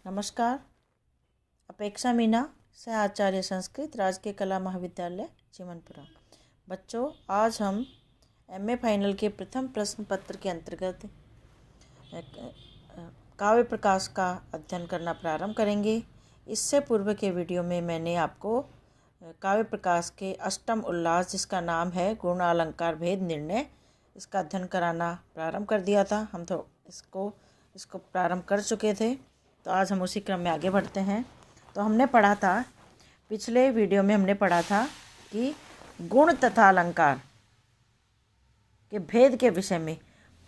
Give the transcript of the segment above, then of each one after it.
नमस्कार। अपेक्षा मीना, सह आचार्य संस्कृत, राजकीय कला महाविद्यालय चिमनपुरा। बच्चों, आज हम एमए फाइनल के प्रथम प्रश्न पत्र के अंतर्गत काव्य प्रकाश का अध्ययन करना प्रारंभ करेंगे। इससे पूर्व के वीडियो में मैंने आपको काव्य प्रकाश के अष्टम उल्लास, जिसका नाम है गुण अलंकार भेद निर्णय, इसका अध्ययन कराना प्रारंभ कर दिया था। हम तो इसको प्रारंभ कर चुके थे, तो आज हम उसी क्रम में आगे बढ़ते हैं। तो हमने पढ़ा था, पिछले वीडियो में हमने पढ़ा था कि गुण तथा अलंकार के भेद के विषय में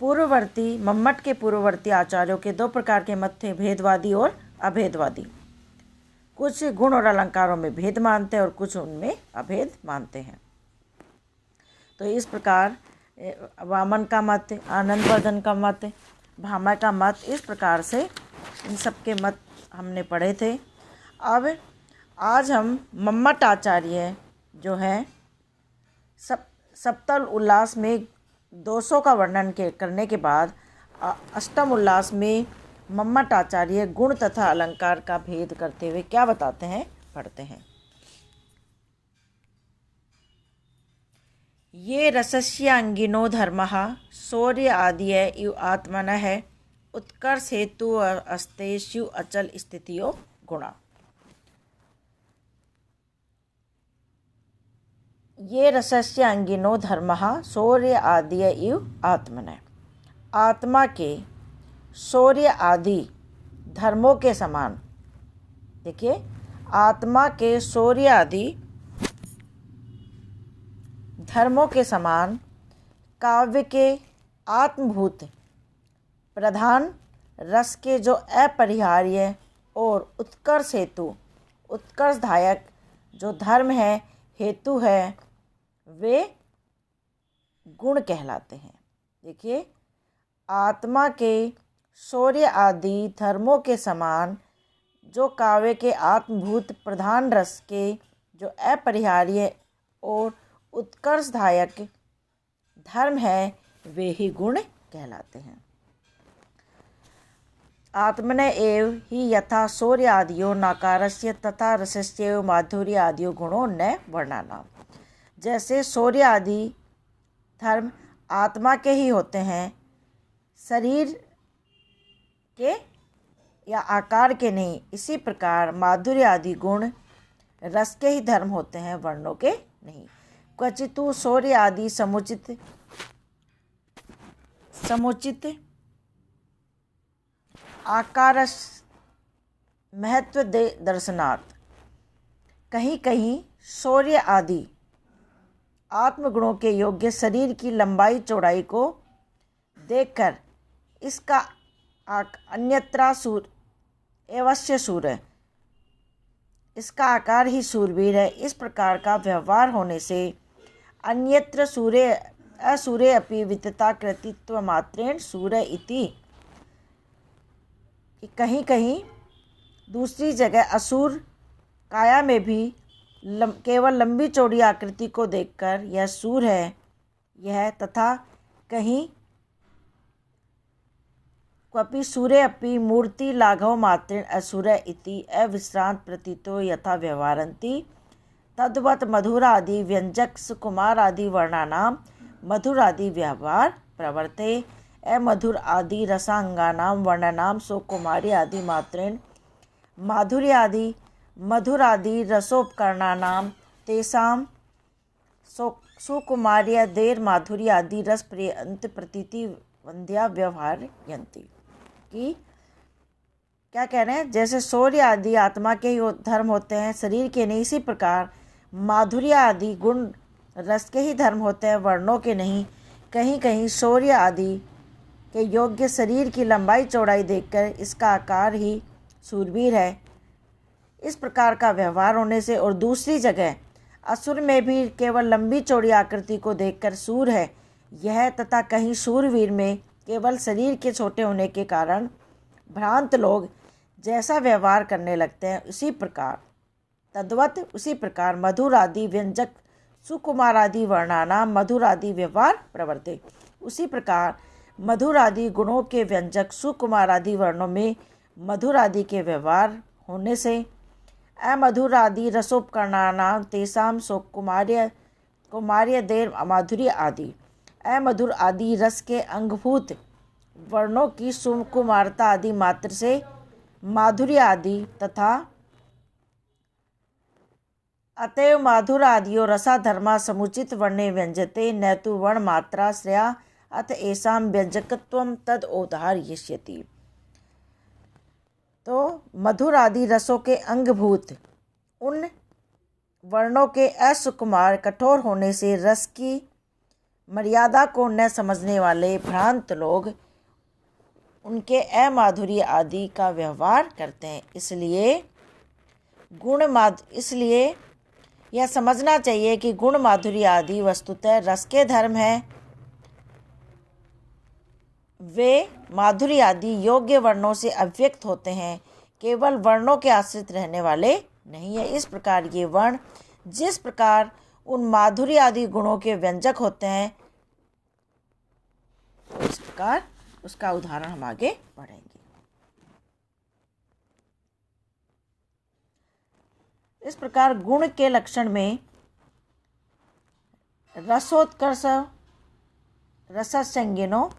मम्मट के पूर्ववर्ती आचार्यों के दो प्रकार के मत थे, भेदवादी और अभेदवादी। कुछ गुण और अलंकारों में भेद मानते हैं और कुछ उनमें अभेद मानते हैं। तो इस प्रकार वामन का मत, आनंदवर्धन का मत, भामा का मत, इस प्रकार से इन सब के मत हमने पढ़े थे। अब आज हम मम्मट आचार्य जो है सप्तल उल्लास में 200 का वर्णन करने के बाद अष्टम उल्लास में मम्मट आचार्य गुण तथा अलंकार का भेद करते हुए क्या बताते हैं, पढ़ते हैं। ये रसस्य अंगिनो धर्मः शौर्य आदिय इव आत्मनः उत्कर्ष हेतु अस्तेषु अचल स्थितियों गुणा। ये रसस्य अंगिनो धर्मः शौर्य आदिय इव आत्मनः, आत्मा के शौर्य आदि धर्मों के समान। देखिए, आत्मा के शौर्य आदि धर्मों के समान काव्य के आत्मभूत प्रधान रस के जो अपरिहार्य और उत्कर्षदायक जो धर्म है, हेतु है, वे गुण कहलाते हैं। देखिए, आत्मा के शौर्य आदि धर्मों के समान जो काव्य के आत्मभूत प्रधान रस के जो अपरिहार्य और उत्कर्षदायक धर्म है, वे ही गुण कहलाते हैं। आत्मने एव ही यथा शौर्य आदियो नाकारस्य तथा रसस्य माधुर्य आदियो गुणों न वर्णानाम। जैसे शौर्य आदि धर्म आत्मा के ही होते हैं, शरीर के या आकार के नहीं। इसी प्रकार माधुर्य आदि गुण रस के ही धर्म होते हैं, वर्णों के नहीं। क्वचितु शौर्य आदि समुचित आकार महत्व दर्शनात्, कहीं कहीं शौर्य आदि आत्मगुणों के योग्य शरीर की लंबाई चौड़ाई को देखकर इसका अन्यत्रा अवश्य शूर है, इसका आकार ही शूरवीर है। इस प्रकार का व्यवहार होने से अन्यत्र असूरे अपि वितता कृतित्व मात्रेण सूर्य इति, कहीं कहीं दूसरी जगह असुर काया में भी केवल लंबी चौड़ी आकृति को देखकर यह सूर है यह, तथा कहीं क्वपि सूर्य अपि मूर्ति लाघव मात्रेण असुर इति अविश्रांत प्रतीतो यथा व्यवहारन्ति तद्वत् मधुरादि व्यंजक सुकुमार आदि वर्णानाम मधुरादि व्यवहार प्रवर्ते अमधुर आदि रसांगानाम वर्णनाम सुकुमारी आदि मात्रेण माधुर्य आदि मधुर आदि रसोपकरणानाम तेषां सुकुमार्य देर माधुर्य आदि रस प्रियंत प्रतीति वंद्या व्यवहारयन्ति। कि क्या कह रहे हैं, जैसे शौर्य आदि आत्मा के ही धर्म होते हैं, शरीर के नहीं। इसी प्रकार माधुर्य आदि गुण रस के ही धर्म होते हैं, वर्णों के नहीं। कहीं कहीं शौर्य आदि के योग्य शरीर की लंबाई चौड़ाई देखकर इसका आकार ही शूरवीर है। इस प्रकार का व्यवहार होने से, और दूसरी जगह असुर में भी केवल लंबी चौड़ी आकृति को देखकर सूर है यह, तथा कहीं शूरवीर में केवल शरीर के छोटे होने के कारण भ्रांत लोग जैसा व्यवहार करने लगते हैं, उसी प्रकार मधुर आदि व्यंजक सुकुमार आदि वर्णानाम मधुर आदि व्यवहार प्रवर्ते। उसी प्रकार मधुर आदि गुणों के व्यंजक सुकुमार आदि वर्णों में मधुर आदि के व्यवहार होने से अमधुर आदि रसोपकरणानां तेषां कुमार्य देर माधुर्य आदि। अमधुर आदि रस के अंगभूत वर्णों की सुकुमारता आदि मात्र से माधुर्य आदि तथा अतएव माधुर आदियो रसा धर्मा समुचित वर्णे व्यंजते न तु वर्ण मात्रा श्रेया अत एषां व्यंजकत्वं तद औदार्यष्यति। तो मधुर आदि रसों के अंगभूत उन वर्णों के असुकुमार कठोर होने से रस की मर्यादा को न समझने वाले भ्रांत लोग उनके अमाधुर्य आदि का व्यवहार करते हैं। इसलिए यह समझना चाहिए कि गुण माधुर्य आदि वस्तुतः रस के धर्म है। वे माधुर्य आदि योग्य वर्णों से अभिव्यक्त होते हैं, केवल वर्णों के आश्रित रहने वाले नहीं है। इस प्रकार ये वर्ण जिस प्रकार उन माधुर्य आदि गुणों के व्यंजक होते हैं, इस प्रकार उसका उदाहरण हम आगे पढ़ेंगे। इस प्रकार गुण के लक्षण में रसोत्कर्ष, रससंज्ञनो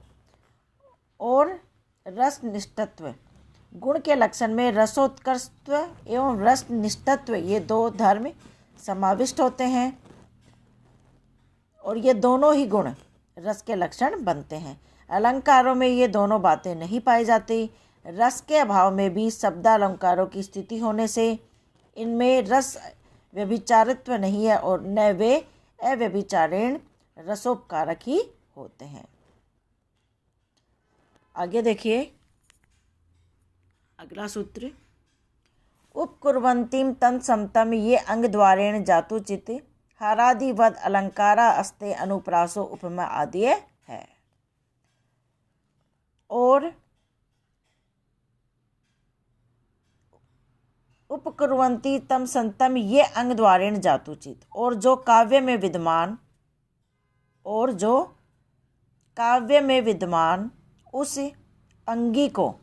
और रसनिष्ठत्व। गुण के लक्षण में रसोत्कर्षत्व एवं रसनिष्ठत्व ये दो धर्म समाविष्ट होते हैं और ये दोनों ही गुण रस के लक्षण बनते हैं। अलंकारों में ये दोनों बातें नहीं पाई जाती। रस के अभाव में भी शब्दालंकारों की स्थिति होने से इनमें रस व्यभिचारित्व नहीं है और न वे अव्यभिचारेण रसोपकारक ही होते हैं। आगे देखिए अगला सूत्र। उपकुर्वन्तीं तत्समतं ये अंगद्वारेण जातुचित हारादिवद अलंकारा अस्ते अनुप्रासो उपमा आदि है। और उपकुर्वन्ति तम संतम ये अंगद्वारेण जातुचित, और जो काव्य विद्यमान उस अंगी को,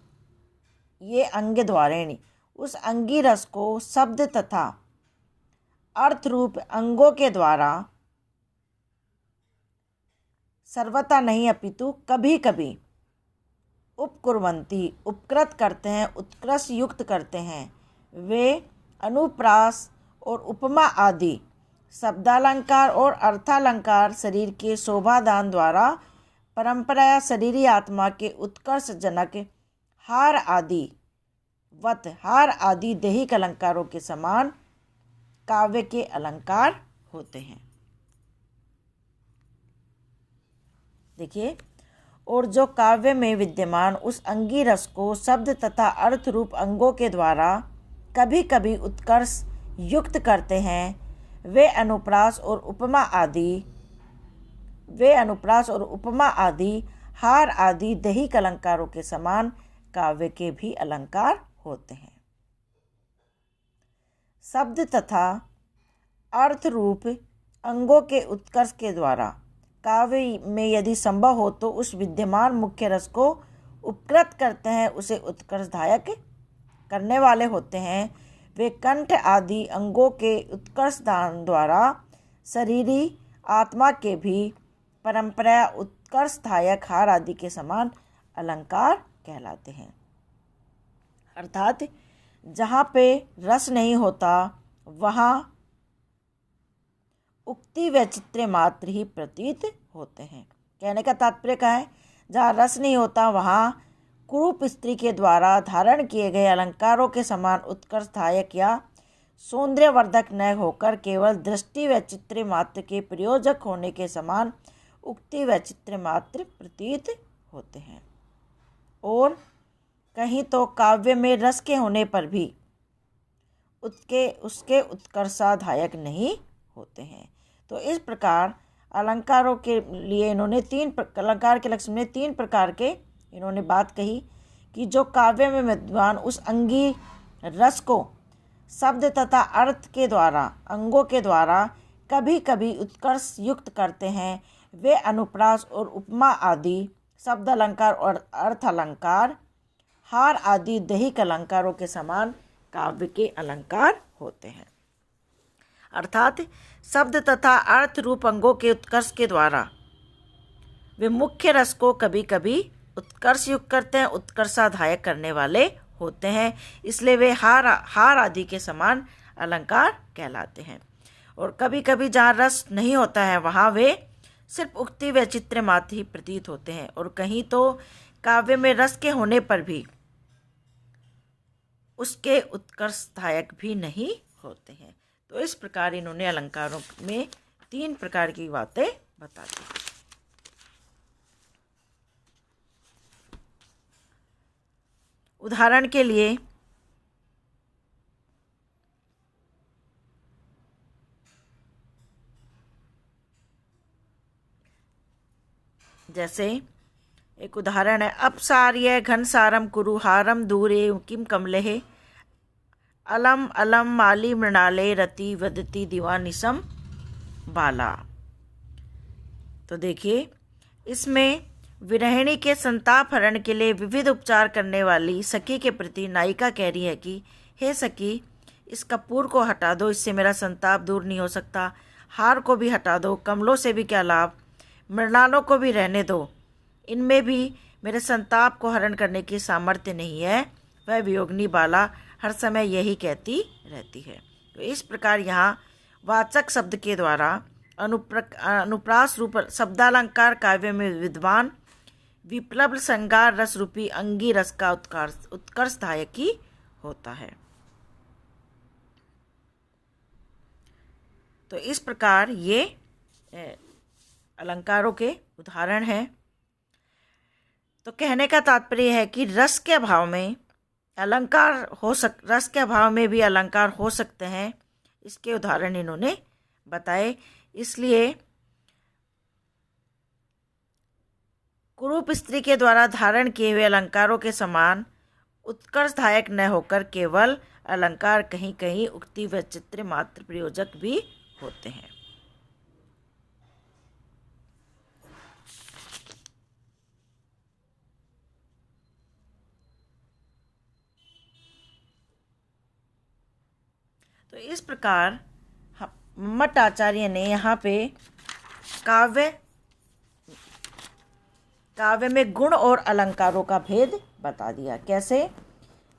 ये अंग द्वारेणी, उस अंगी रस को शब्द तथा अर्थ रूप अंगों के द्वारा सर्वथा नहीं अपितु कभी कभी उपकुर्वन्ति उपकृत करते हैं, उत्कृष्ट युक्त करते हैं। वे अनुप्रास और उपमा आदि शब्दालंकार और अर्थालंकार शरीर के शोभादान द्वारा परंपराया शरीरी आत्मा के उत्कर्ष जनक हार आदि दैहिक अलंकारों के समान काव्य के अलंकार होते हैं। देखिए, और जो काव्य में विद्यमान उस अंगी रस को शब्द तथा अर्थ रूप अंगों के द्वारा कभी कभी उत्कर्ष युक्त करते हैं, वे अनुप्रास और उपमा आदि हार आदि दैहिक अलंकारों के समान काव्य के भी अलंकार होते हैं। शब्द तथा अर्थ रूप अंगों के उत्कर्ष के द्वारा काव्य में यदि संभव हो तो उस विद्यमान मुख्य रस को उपकृत करते हैं, उसे उत्कर्षदायक करने वाले होते हैं। वे कंठ आदि अंगों के उत्कर्ष दान द्वारा शरीरी आत्मा के भी परंपरा उत्कर्षदायक हार आदि के समान अलंकार कहलाते हैं। अर्थात जहाँ पे रस नहीं होता वहाँ उक्ति वैचित्र्य मात्र ही प्रतीत होते हैं। कहने का तात्पर्य क्या है? जहाँ रस नहीं होता वहाँ कुरूप स्त्री के द्वारा धारण किए गए अलंकारों के समान उत्कर्षदायक या सौंदर्यवर्धक न होकर केवल दृष्टि वैचित्र्य मात्र के प्रयोजक होने के समान उक्ति वैचित्र्य मात्र प्रतीत होते हैं। और कहीं तो काव्य में रस के होने पर भी उसके उत्कर्षादायक नहीं होते हैं। तो इस प्रकार अलंकारों के लिए इन्होंने अलंकार के लक्षण में 3 प्रकार के इन्होंने बात कही कि जो काव्य में विद्वान उस अंगी रस को शब्द तथा अर्थ के द्वारा अंगों के द्वारा कभी कभी उत्कर्ष युक्त करते हैं, वे अनुप्रास और उपमा आदि शब्द अलंकार और अर्थ अलंकार हार आदि दैहिक अलंकारों के समान काव्य के अलंकार होते हैं। अर्थात शब्द तथा अर्थ रूप अंगों के उत्कर्ष के द्वारा वे मुख्य रस को कभी कभी उत्कर्ष युक्त करते हैं, उत्कर्षाधायक करने वाले होते हैं, इसलिए वे हार आदि के समान अलंकार कहलाते हैं। और कभी कभी जहाँ रस नहीं होता है वहाँ वे सिर्फ उक्ति व चित्र मात्र ही प्रतीत होते हैं, और कहीं तो काव्य में रस के होने पर भी उसके उत्कर्षदायक भी नहीं होते हैं। तो इस प्रकार इन्होंने अलंकारों में 3 प्रकार की बातें बता दी। उदाहरण के लिए जैसे एक उदाहरण है, अपसार्य घनसारम कुरुहारम दूरे किम कमलेह अलम अलम माली मृणाले रति वदति दिवानिसम बाला। तो देखिए, इसमें विरहिणी के संताप हरण के लिए विविध उपचार करने वाली सखी के प्रति नायिका कह रही है कि हे सखी, इस कपूर को हटा दो, इससे मेरा संताप दूर नहीं हो सकता। हार को भी हटा दो, कमलों से भी क्या लाभ, मृणालों को भी रहने दो, इनमें भी मेरे संताप को हरण करने की सामर्थ्य नहीं है। वह वियोगिनी बाला हर समय यही कहती रहती है। तो इस प्रकार यहाँ वाचक शब्द के द्वारा अनुप्रास रूप शब्दालंकार काव्य में विद्वान विप्लव श्रृंगार रस रूपी अंगी रस का उत्कर्षदायक ही होता है। तो इस प्रकार ये अलंकारों के उदाहरण हैं। तो कहने का तात्पर्य है कि रस के अभाव में भी अलंकार हो सकते हैं, इसके उदाहरण इन्होंने बताए। इसलिए कुरूप स्त्री के द्वारा धारण किए हुए अलंकारों के समान उत्कर्षदायक न होकर केवल अलंकार कहीं कहीं उक्ति व चित्र मात्र प्रयोजक भी होते हैं। तो इस प्रकार मम्मट आचार्य ने यहाँ पे काव्य में गुण और अलंकारों का भेद बता दिया। कैसे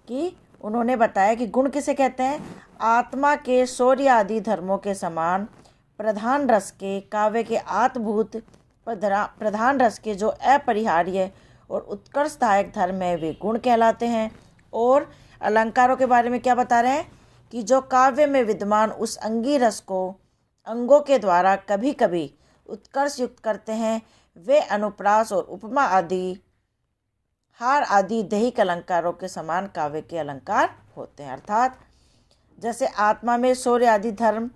कि उन्होंने बताया कि गुण किसे कहते हैं, आत्मा के शौर्य आदि धर्मों के समान प्रधान रस के, काव्य के आत्मभूत प्रधान रस के जो अपरिहार्य और उत्कर्षदायक धर्म है वे गुण कहलाते हैं। और अलंकारों के बारे में क्या बता रहे हैं कि जो काव्य में विद्यमान उस अंगी रस को अंगों के द्वारा कभी कभी उत्कर्ष युक्त करते हैं, वे अनुप्रास और उपमा आदि हार आदि दैहिक अलंकारों के समान काव्य के अलंकार होते हैं। अर्थात जैसे आत्मा में शौर्य आदि धर्म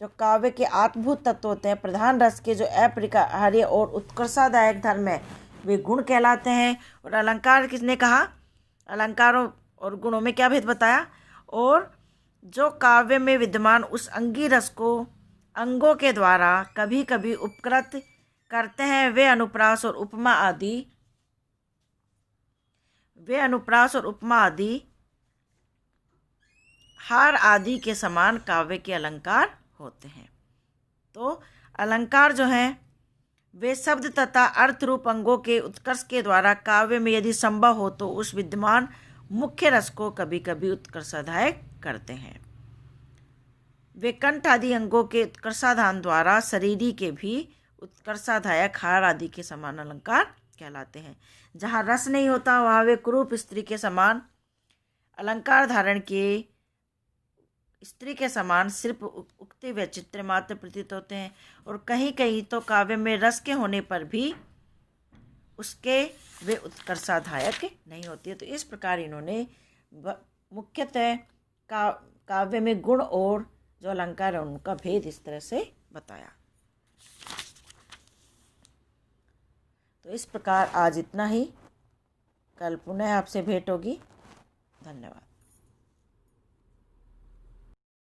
जो काव्य के आत्मभूत तत्व होते हैं, प्रधान रस के जो अपरिहार्य और उत्कर्षदायक धर्म है वे गुण कहलाते हैं। और अलंकार किसने कहा, अलंकारों और गुणों में क्या भेद बताया, और जो काव्य में विद्यमान उस अंगी रस को अंगों के द्वारा कभी कभी उपकृत करते हैं, वे अनुप्रास और उपमा आदि हार आदि के समान काव्य के अलंकार होते हैं। तो अलंकार जो हैं वे शब्द तथा अर्थ रूप अंगों के उत्कर्ष के द्वारा काव्य में यदि संभव हो तो उस विद्यमान मुख्य रस को कभी कभी उत्कर्षाधायक करते हैं। वे कंठ आदि अंगों के उत्कर्षाधान द्वारा शरीरी के भी उत्कर्षाधायक हार आदि के समान अलंकार कहलाते हैं। जहाँ रस नहीं होता वहाँ वे कुरूप स्त्री के समान अलंकार धारण किए स्त्री के समान सिर्फ उक्ति व चित्र मात्र प्रतीत होते हैं। और कहीं कहीं तो काव्य में रस के होने पर भी उसके वे उत्कर्षाधायक नहीं होती है। तो इस प्रकार इन्होंने मुख्यतः काव्य में गुण और जो अलंकार है उनका भेद इस तरह से बताया। तो इस प्रकार आज इतना ही, कल पुनः आपसे भेंट होगी। धन्यवाद।